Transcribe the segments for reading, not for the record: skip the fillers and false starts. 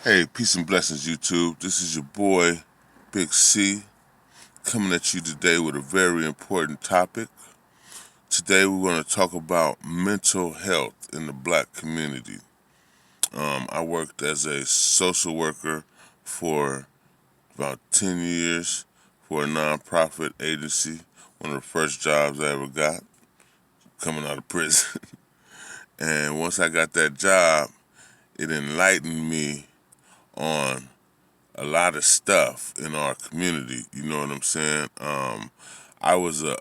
Hey, peace and blessings, YouTube. This is your boy, Big C, coming at you today with a very important topic. Today, we're going to talk about mental health in the black community. I worked as a social worker for about 10 years for a nonprofit agency, one of the first jobs I ever got coming out of prison. And once I got that job, it enlightened me on a lot of stuff in our community. You know what I'm saying? I was a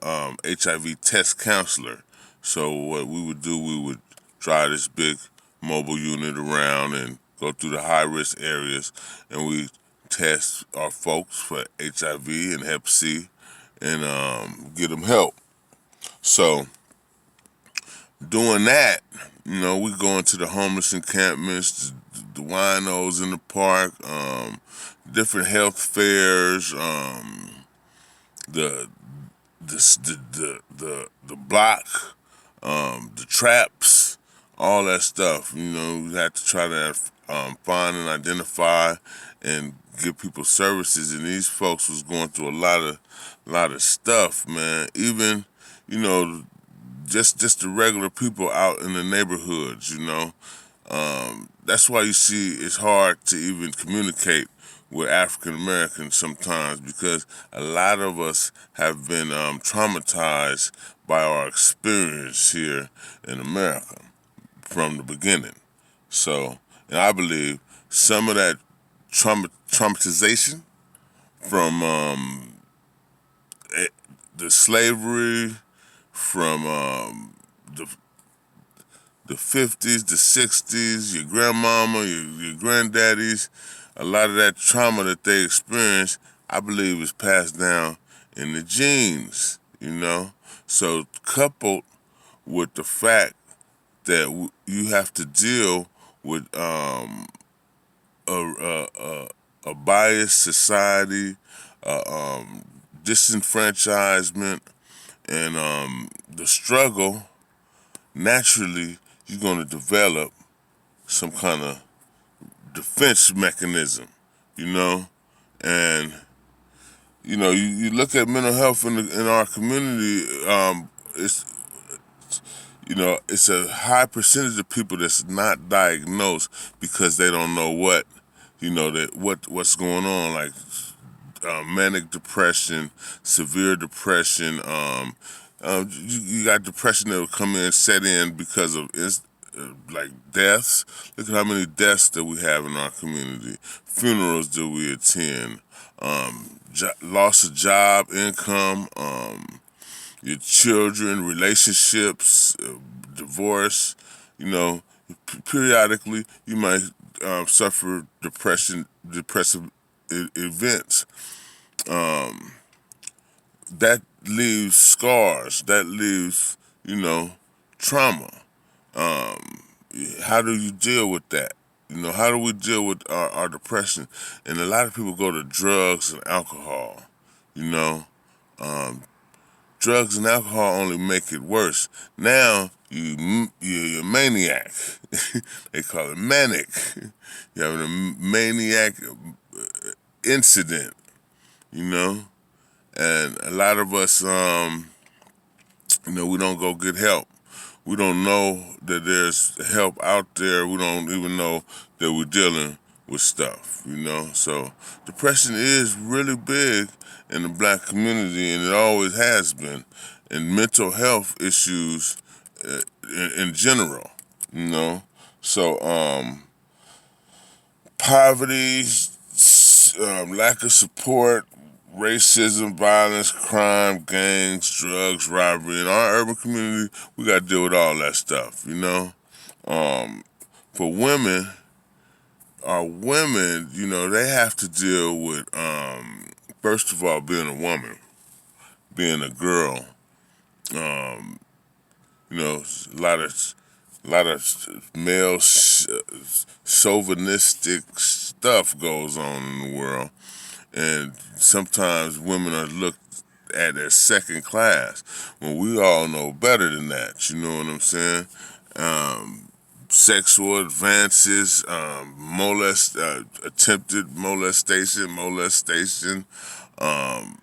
HIV test counselor. So what we would do, we would drive this big mobile unit around and go through the high risk areas, and we test our folks for HIV and Hep C, and get them help. So doing that, we go into the homeless encampments, the winos in the park, different health fairs, the the block, the traps, all that stuff. We had to try to find and identify and give people services. And these folks was going through a lot of stuff, man. Even you know just the regular people out in the neighborhoods. That's why you see it's hard to even communicate with African Americans sometimes, because a lot of us have been traumatized by our experience here in America from the beginning. So, and I believe some of that traumatization from the slavery, from the 50s, the 60s, your grandmama, your granddaddies, a lot of that trauma that they experienced, I believe, is passed down in the genes. So, coupled with the fact that you have to deal with a, a, a, a biased society, disenfranchisement, and the struggle, naturally, you're going to develop some kind of defense mechanism, you know, and you look at mental health in our community. It's a high percentage of people that's not diagnosed because they don't know what's going on, like manic depression, severe depression. You got depression that will come in, set in because of like deaths. Look at how many deaths that we have in our community. Funerals that we attend. Loss of job, income, your children, relationships, divorce. You know, periodically you might suffer depressive events. That leaves scars. That leaves, trauma. How do you deal with that? How do we deal with our depression? And a lot of people go to drugs and alcohol. You know, um, drugs and alcohol only make it worse. Now you're a maniac. They call it manic. You have a maniac incident. You know, and a lot of us, we don't go get help. We don't know that there's help out there. We don't even know that we're dealing with stuff. So depression is really big in the black community, and it always has been. And mental health issues in general, you know. So poverty, lack of support, racism, violence, crime, gangs, drugs, robbery. In our urban community, we got to deal with all that stuff. Um, for women, our women, they have to deal with, first of all, being a woman, being a girl. Um, a lot of male chauvinistic stuff goes on in the world, and sometimes women are looked at as second class when we all know better than that. You know what I'm saying? Um, sexual advances, attempted molestation. Um,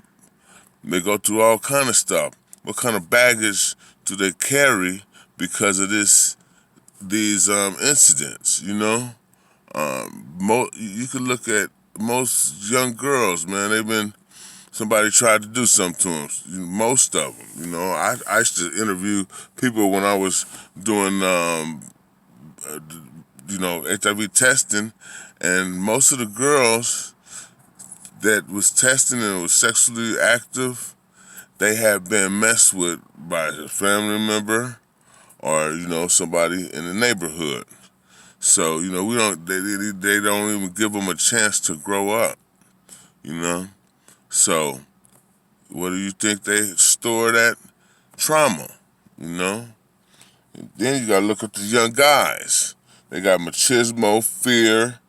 they go through all kind of stuff. What kind of baggage do they carry because of these incidents? You can look at most young girls, man. Somebody tried to do something to them. Most of them, I used to interview people when I was doing, HIV testing, and most of the girls that was testing and was sexually active, they have been messed with by a family member or somebody in the neighborhood. So we don't. They don't even give them a chance to grow up. You know. So what do you think they store that trauma? You know. Then you gotta look at the young guys. They got machismo, fear,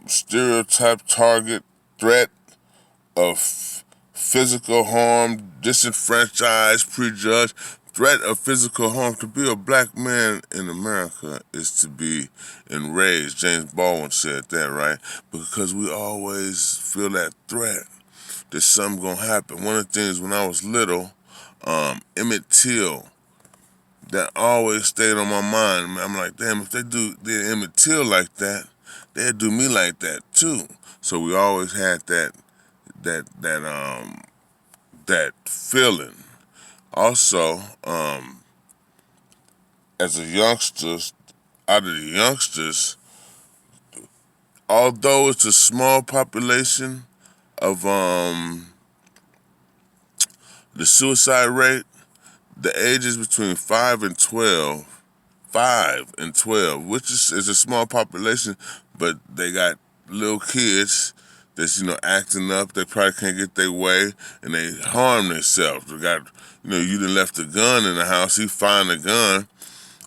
stereotype, target, threat of physical harm, disenfranchised, prejudged. Threat of physical harm. To be a black man in America is to be enraged. James Baldwin said that, right? Because we always feel that threat that something gonna happen. One of the things when I was little, Emmett Till, that always stayed on my mind. I'm like, damn, if they did Emmett Till like that, they'd do me like that too. So we always had that feeling. Also, as a youngster, out of the youngsters, although it's a small population of the suicide rate, the ages between 5 and 12, which is a small population, but they got little kids that's acting up. They probably can't get their way, and they harm themselves. They got you done left a gun in the house. He find a gun,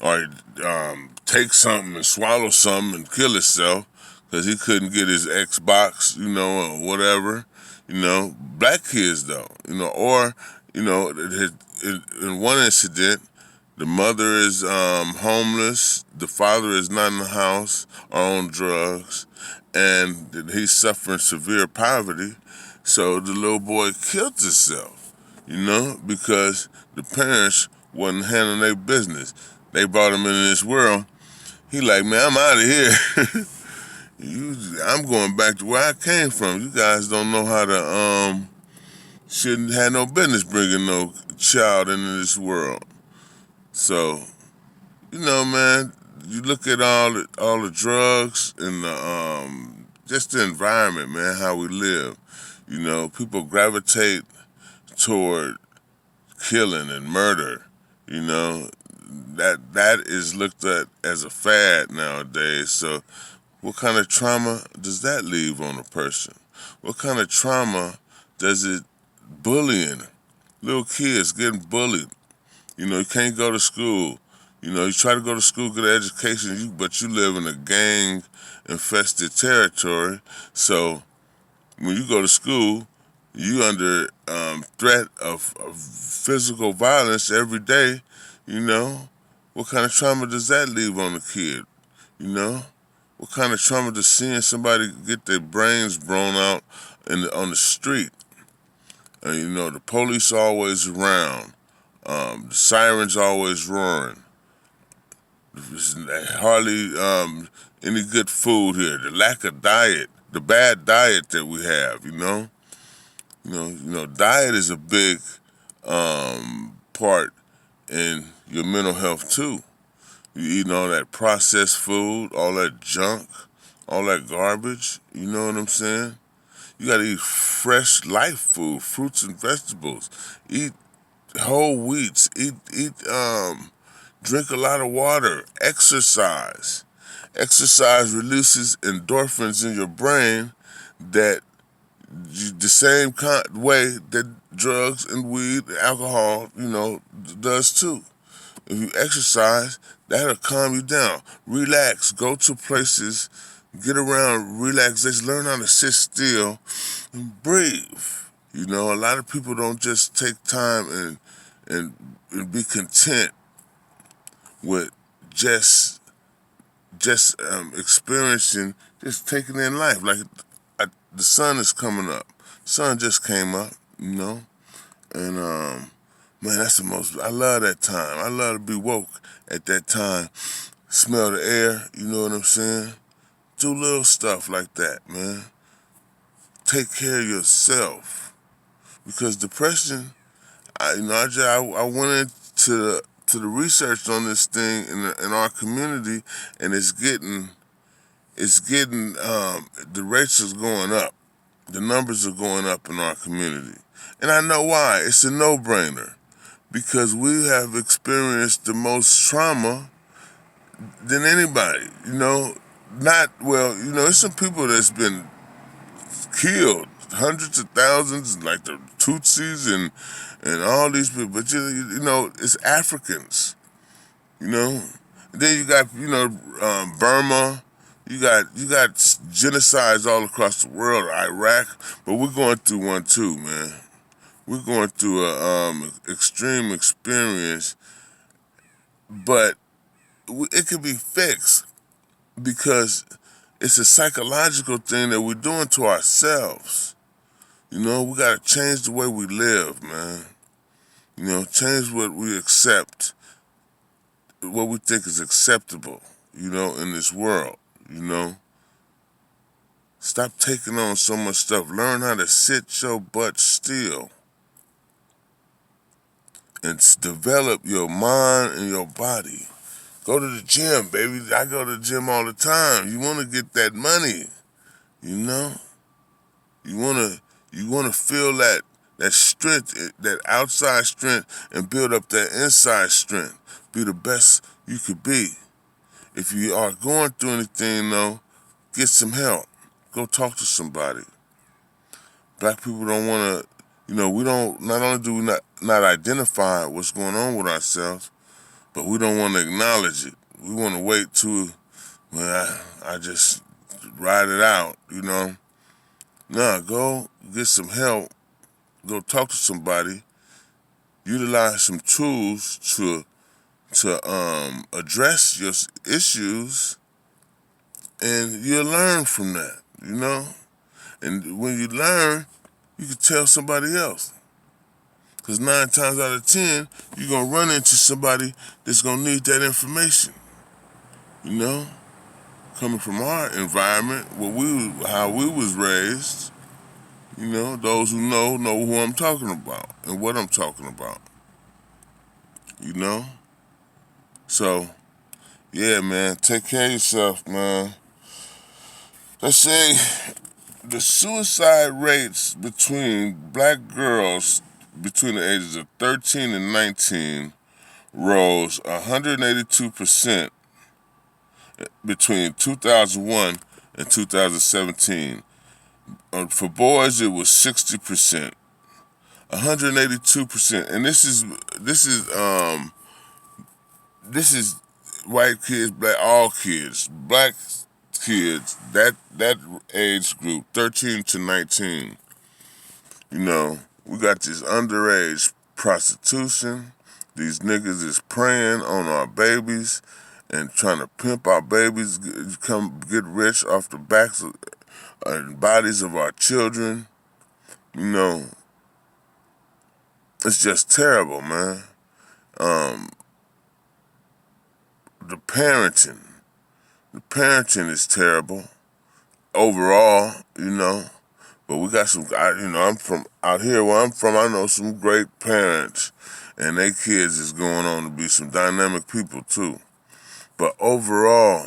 or take something and swallow something and kill himself because he couldn't get his Xbox, or whatever. Black kids though, or in one incident, the mother is homeless, the father is not in the house or on drugs, and he's suffering severe poverty. So the little boy killed himself, because the parents wasn't handling their business. They brought him into this world. He like, man, I'm out of here. I'm going back to where I came from. You guys don't know how to, shouldn't have no business bringing no child into this world. So, man, you look at all the drugs and just the environment, man, how we live. People gravitate toward killing and murder. That is looked at as a fad nowadays. So, what kind of trauma does that leave on a person? What kind of trauma does it bullying? Little kids getting bullied. You can't go to school. You try to go to school, get an education, but you live in a gang-infested territory. So when you go to school, you under threat of physical violence every day. What kind of trauma does that leave on the kid? What kind of trauma does seeing somebody get their brains blown out on the street? And the police always around. The sirens always roaring. There's hardly any good food here. The lack of diet, the bad diet that we have. Diet is a big part in your mental health too. You eating all that processed food, all that junk, all that garbage. You know what I'm saying? You gotta eat fresh, life food, fruits and vegetables. Eat whole wheats. Drink a lot of water. Exercise. Exercise releases endorphins in your brain that the same way that drugs and weed, alcohol, does too. If you exercise, that'll calm you down. Relax. Go to places. Get around. Relax. Just learn how to sit still and breathe. A lot of people don't just take time and be content with just just experiencing, just taking in life. Like the sun is coming up. Sun just came up, and man, that's the most. I love that time. I love to be woke at that time. Smell the air. You know what I'm saying? Do little stuff like that, man. Take care of yourself because depression. I went into the research on this thing in our community, and it's getting the rates is going up. The numbers are going up in our community. And I know why. It's a no-brainer. Because we have experienced the most trauma than anybody, Not, well, there's some people that's been killed, hundreds of thousands, like the Tutsis and all these people. But, it's Africans, you know. Then you got, Burma. You got genocides all across the world, Iraq, but we're going through one too, man. We're going through a extreme experience, but it can be fixed because it's a psychological thing that we're doing to ourselves. We got to change the way we live, man. Change what we accept, what we think is acceptable, in this world, Stop taking on so much stuff. Learn how to sit your butt still and develop your mind and your body. Go to the gym, baby. I go to the gym all the time. You want to get that money, you know? You want to feel that strength, that outside strength, and build up that inside strength. Be the best you could be. If you are going through anything, though, get some help. Go talk to somebody. Black people don't want to, we don't, not only do we not identify what's going on with ourselves, but we don't want to acknowledge it. We want to wait till, I just ride it out, Nah, go get some help. Go talk to somebody. Utilize some tools to address your issues, and you'll learn from that, And when you learn, you can tell somebody else. Because 9 times out of 10, you're going to run into somebody that's going to need that information, Coming from our environment, how we was raised, those who know who I'm talking about and what I'm talking about, So, yeah, man, take care of yourself, man. Let's say the suicide rates between black girls between the ages of 13 and 19 rose 182% between 2001 and 2017. For boys, it was 60%, 182%, and this is white kids, all kids, black kids, that age group, 13 to 19. We got this underage prostitution. These niggas is preying on our babies and trying to pimp our babies, come get rich off the backs and bodies of our children. It's just terrible, man. The parenting is terrible overall, But we got some, I'm from out here where I'm from. I know some great parents, and their kids is going on to be some dynamic people too. But overall,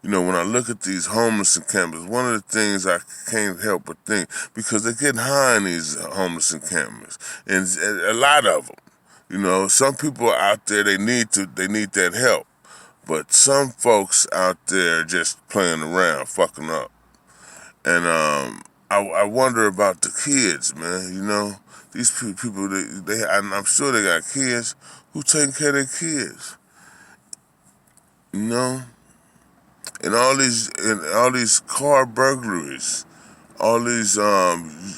when I look at these homeless encampments, one of the things I can't help but think, because they're getting high in these homeless encampments, and a lot of them, some people out there, they need that help. But some folks out there just playing around, fucking up. And I wonder about the kids, man, These people, I'm sure they got kids. Who taking care of their kids? And all these car burglaries, all these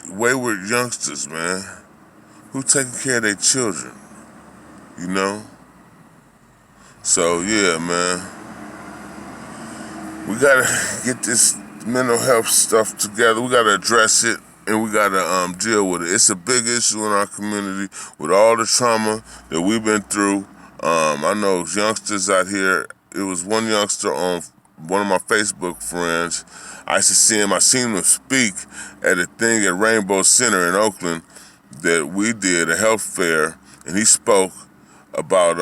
wayward youngsters, man. Who taking care of their children? So yeah, man. we gotta get this mental health stuff together. We gotta address it, and we gotta deal with it. It's a big issue in our community with all the trauma that we've been through. I know youngsters out here. It was one youngster on one of my Facebook friends. I used to see him. I seen him speak at a thing at Rainbow Center in Oakland that we did, a health fair, and he spoke about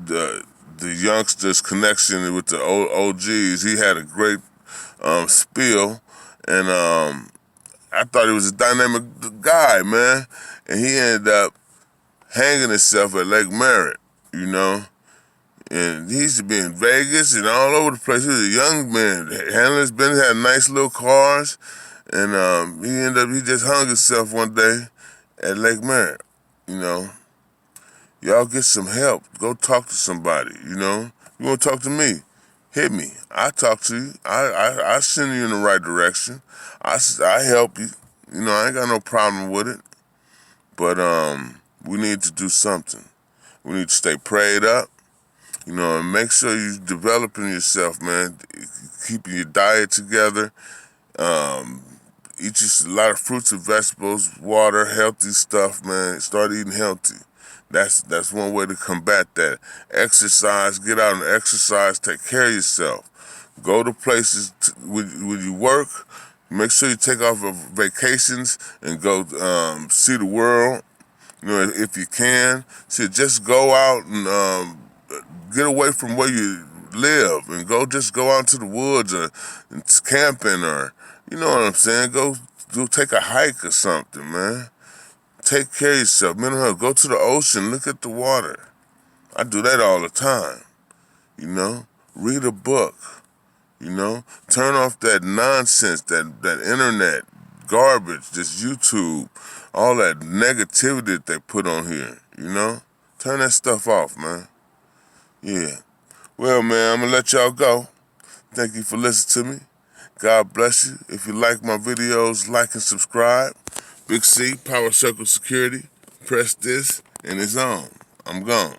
the youngsters' connection with the OGs. He had a great spiel, and I thought he was a dynamic guy, man. And he ended up hanging himself at Lake Merritt, you know. And he used to be in Vegas and all over the place. He was a young man. Handling his business, had nice little cars. And he just hung himself one day at Lake Merritt, you know. Y'all get some help. Go talk to somebody, you know. You want to talk to me? Hit me. I talk to you. I send you in the right direction. I help you. You know, I ain't got no problem with it. But we need to do something. We need to stay prayed up. You know, and make sure you're developing yourself, man. Keeping your diet together. Eat just a lot of fruits and vegetables, water, healthy stuff, man. Start eating healthy. That's one way to combat that. Exercise, get out and exercise, take care of yourself. Go to places when you work. Make sure you take off vacations and go see the world. You know, if you can. See, just go out and get away from where you live and just go out to the woods or camping or, you know what I'm saying? Go take a hike or something, man. Take care of yourself. Mental health. Go to the ocean. Look at the water. I do that all the time, you know? Read a book, you know? Turn off that nonsense, that internet garbage, this YouTube, all that negativity that they put on here, you know? Turn that stuff off, man. Yeah. Well, man, I'm going to let y'all go. Thank you for listening to me. God bless you. If you like my videos, like and subscribe. Big C, Power Circle Security. Press this, and it's on. I'm gone.